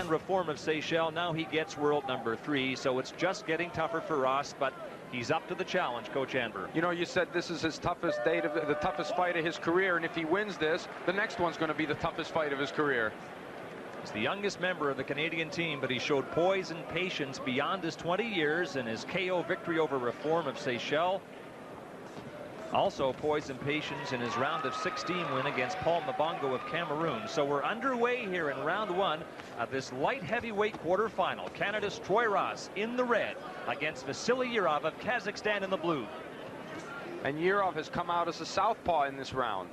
land reform of Seychelles. Now he gets world number 3, so it's just getting tougher for Ross, but he's up to the challenge, Coach Amber. You know, you said this is his toughest day, the toughest fight of his career, and if he wins this, the next one's going to be the toughest fight of his career. He's the youngest member of the Canadian team, but he showed poise and patience beyond his 20 years in his KO victory over reform of Seychelles. Also poise and patience in his round of 16 win against Paul Mabongo of Cameroon. So we're underway here in round 1 of this light heavyweight quarterfinal. Canada's Troy Ross in the red against Vasily Yurov of Kazakhstan in the blue. And Yurov has come out as a southpaw in this round.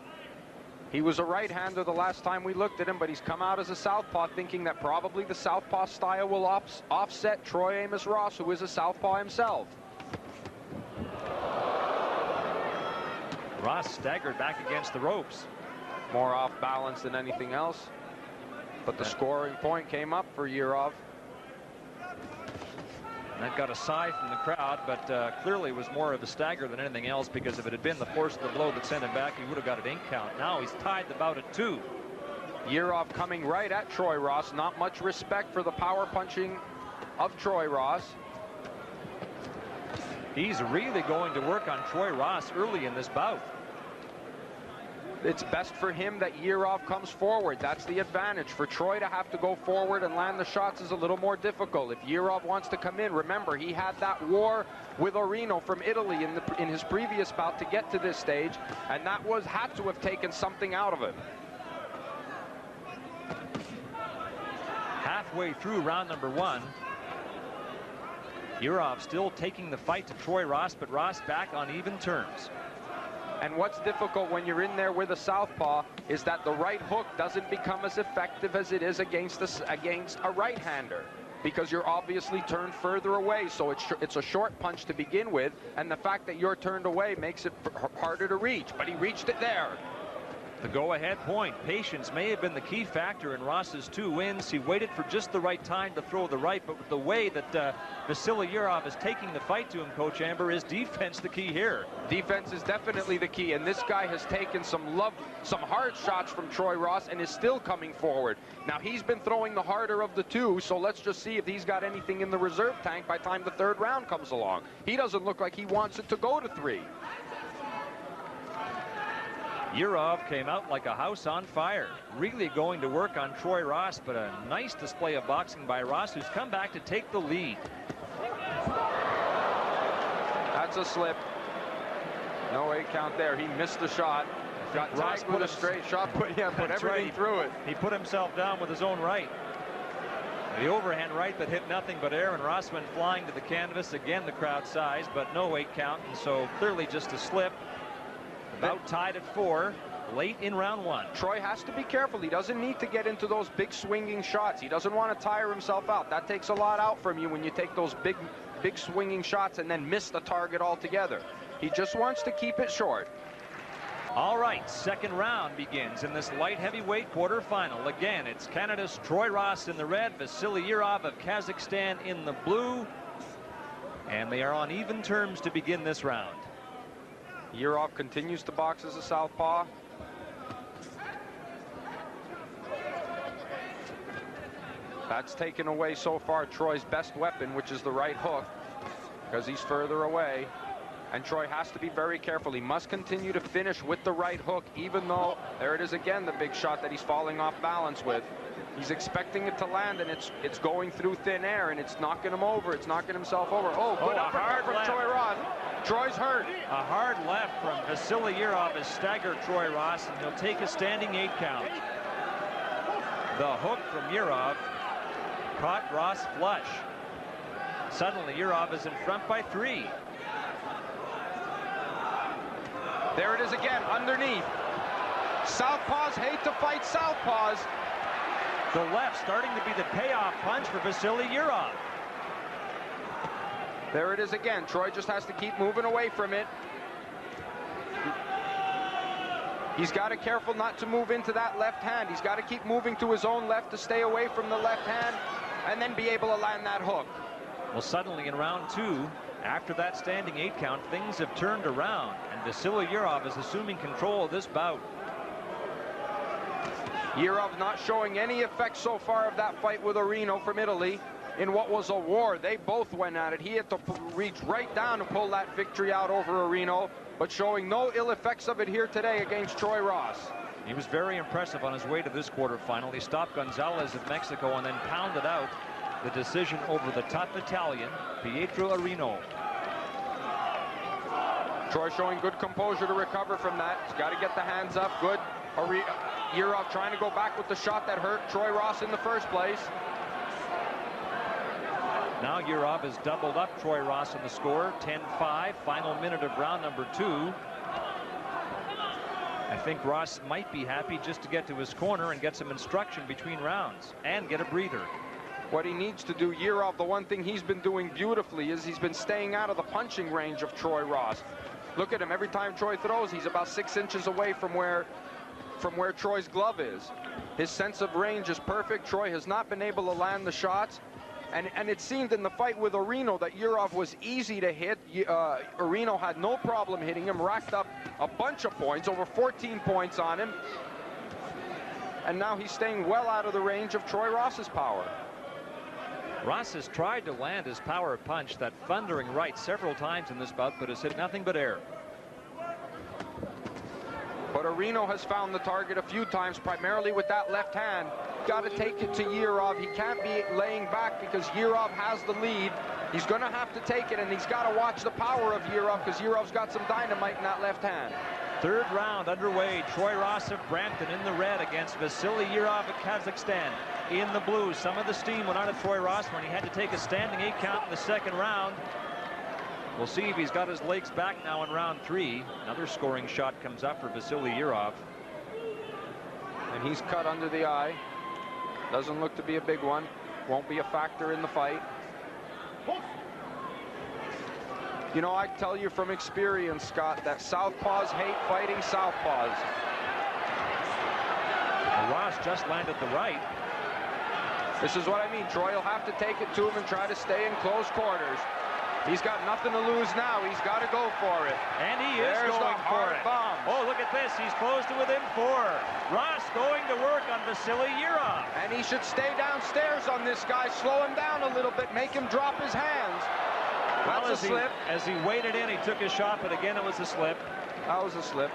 He was a right-hander the last time we looked at him, but he's come out as a southpaw, thinking that probably the southpaw style will offset Troy Amos Ross, who is a southpaw himself. Ross staggered back against the ropes. More off balance than anything else. But the scoring point came up for Yurov. That got a sigh from the crowd, but clearly was more of a stagger than anything else, because if it had been the force of the blow that sent him back, he would have got an 8 count. Now he's tied the bout at 2. Yurov coming right at Troy Ross. Not much respect for the power punching of Troy Ross. He's really going to work on Troy Ross early in this bout. It's best for him that Yurov comes forward. That's the advantage. For Troy to have to go forward and land the shots is a little more difficult. If Yurov wants to come in, remember, he had that war with Orino from Italy in his previous bout to get to this stage, and that had to have taken something out of him. Halfway through round number 1. Yurov still taking the fight to Troy Ross, but Ross back on even terms. And what's difficult when you're in there with a southpaw is that the right hook doesn't become as effective as it is against a right-hander, because you're obviously turned further away. So it's a short punch to begin with, and the fact that you're turned away makes it harder to reach. But he reached it there. The go-ahead point. Patience may have been the key factor in Ross's 2 wins. He waited for just the right time to throw the right, but with the way that Vasily Yurov is taking the fight to him, Coach Amber, is defense the key here? Defense is definitely the key, and this guy has taken some hard shots from Troy Ross and is still coming forward. Now, he's been throwing the harder of the 2, so let's just see if he's got anything in the reserve tank by the time the 3rd round comes along. He doesn't look like he wants it to go to 3. Yurov came out like a house on fire, really going to work on Troy Ross, but a nice display of boxing by Ross, who's come back to take the lead. That's a slip. No 8 count there. He missed the shot. Got Ross with a straight shot, put everything through it. He put himself down with his own right. The overhand right that hit nothing but air, and Ross went flying to the canvas. Again, the crowd sized, but no 8 count, and so clearly just a slip. About tied at 4, late in round 1. Troy has to be careful. He doesn't need to get into those big swinging shots. He doesn't want to tire himself out. That takes a lot out from you when you take those big swinging shots and then miss the target altogether. He just wants to keep it short. All right, 2nd round begins in this light heavyweight quarterfinal. Again, it's Canada's Troy Ross in the red, Vasily Yurov of Kazakhstan in the blue, and they are on even terms to begin this round. Yurov continues to box as a southpaw. That's taken away so far Troy's best weapon, which is the right hook, because he's further away. And Troy has to be very careful. He must continue to finish with the right hook, even though, there it is again, the big shot that he's falling off balance with. He's expecting it to land, and it's going through thin air, and it's knocking him over. It's knocking himself over. Oh, good uppercut from Troy Ross. Troy's hurt. A hard left from Vasily Yurov has staggered Troy Ross, and he'll take a standing 8 count. The hook from Yurov caught Ross flush. Suddenly, Yurov is in front by 3. There it is again, underneath. Southpaws hate to fight southpaws. The left starting to be the payoff punch for Vasily Yurov. There it is again. Troy just has to keep moving away from it. He's got to be careful not to move into that left hand. He's got to keep moving to his own left to stay away from the left hand and then be able to land that hook. Well, suddenly in round 2, after that standing 8 count, things have turned around, and Vasily Yurov is assuming control of this bout. Yurov not showing any effect so far of that fight with Arino from Italy in what was a war. They both went at it. He had to reach right down to pull that victory out over Arino, but showing no ill effects of it here today against Troy Ross. He was very impressive on his way to this quarterfinal. He stopped Gonzalez of Mexico and then pounded out the decision over the tough Italian, Pietro Arino. Troy showing good composure to recover from that. He's got to get the hands up. Good. Yurov trying to go back with the shot that hurt Troy Ross in the first place. Now Yurov has doubled up Troy Ross in the score. 10-5, final minute of round number 2. I think Ross might be happy just to get to his corner and get some instruction between rounds and get a breather. What he needs to do, Yurov, the one thing he's been doing beautifully is he's been staying out of the punching range of Troy Ross. Look at him. Every time Troy throws, he's about 6 inches away from where Troy's glove is. His sense of range is perfect. Troy has not been able to land the shots. And it seemed in the fight with Arino that Yurov was easy to hit. Arino had no problem hitting him, racked up a bunch of points, over 14 points on him. And now he's staying well out of the range of Troy Ross's power. Ross has tried to land his power punch, that thundering right, several times in this bout, but has hit nothing but air. But Arino has found the target a few times, primarily with that left hand. Got to take it to Yurov. He can't be laying back because Yurov has the lead. He's going to have to take it, and he's got to watch the power of Yurov because Yurov's got some dynamite in that left hand. Third round underway. Troy Ross of Brampton in the red against Vasily Yurov of Kazakhstan in the blue. Some of the steam went out of Troy Ross when he had to take a standing 8 count in the second round. We'll see if he's got his legs back now in round 3. Another scoring shot comes up for Vasily Yurov. And he's cut under the eye. Doesn't look to be a big one. Won't be a factor in the fight. You know, I tell you from experience, Scott, that southpaws hate fighting southpaws. Ross just landed the right. This is what I mean. Troy will have to take it to him and try to stay in close quarters. He's got nothing to lose now. He's got to go for it. And he is going for it. Bomb. Oh, look at this. He's close to within 4. Ross going to work on Vasily Yurov. And he should stay downstairs on this guy. Slow him down a little bit. Make him drop his hands. That's a slip. As he waded in, he took his shot, but again, it was a slip. That was a slip.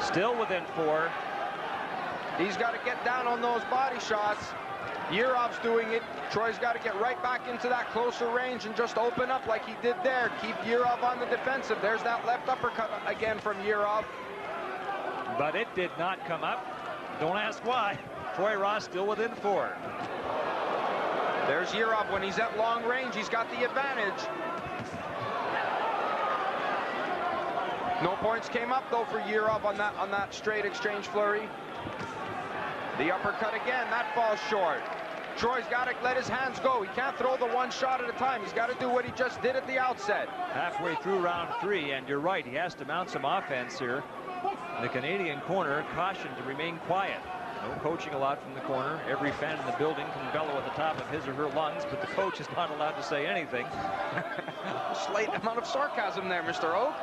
Still within 4. He's got to get down on those body shots. Yurov's doing it. Troy's got to get right back into that closer range and just open up like he did there. Keep Yurov on the defensive. There's that left uppercut again from Yurov. But it did not come up. Don't ask why. Troy Ross still within 4. There's Yurov. When he's at long range, he's got the advantage. No points came up though for Yurov on that straight exchange flurry. The uppercut again, that falls short. Troy's got to let his hands go. He can't throw the one shot at a time. He's got to do what he just did at the outset. Halfway through round 3, and you're right, he has to mount some offense here. The Canadian corner cautioned to remain quiet. No coaching allowed from the corner. Every fan in the building can bellow at the top of his or her lungs, but the coach is not allowed to say anything. Slight amount of sarcasm there, Mr. Oak.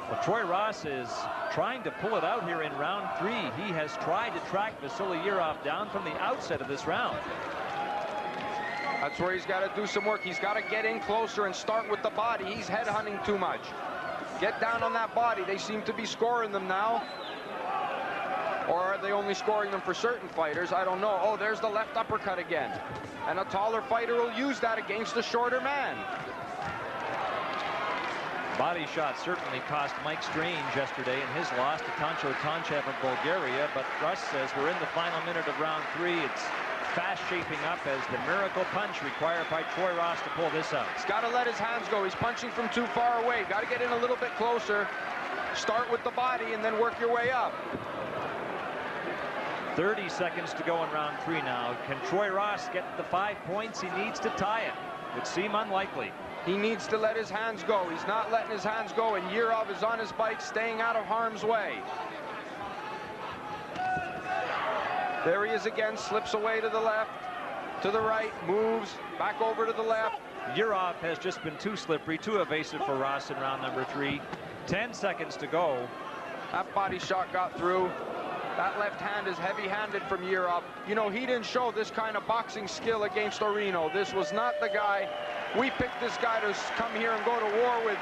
Well, Troy Ross is trying to pull it out here in round 3. He has tried to track Vasily Yurov down from the outset of this round. That's where he's got to do some work. He's got to get in closer and start with the body. He's headhunting too much. Get down on that body. They seem to be scoring them now. Or are they only scoring them for certain fighters? I don't know. Oh, there's the left uppercut again. And a taller fighter will use that against a shorter man. Body shot certainly cost Mike Strange yesterday in his loss to Toncho Tonchev of Bulgaria, but Russ says we're in the final minute of round 3. It's fast shaping up as the miracle punch required by Troy Ross to pull this out. He's got to let his hands go. He's punching from too far away. Got to get in a little bit closer. Start with the body and then work your way up. 30 seconds to go in round 3 now. Can Troy Ross get the 5 points he needs to tie it? Would seem unlikely. He needs to let his hands go. He's not letting his hands go, and Yurov is on his bike, staying out of harm's way. There he is again, slips away to the left, to the right, moves, back over to the left. Yurov has just been too slippery, too evasive for Ross in round number 3. 10 seconds to go. That body shot got through. That left hand is heavy-handed from Europe. You know, he didn't show this kind of boxing skill against Orino. This was not the guy. We picked this guy to come here and go to war with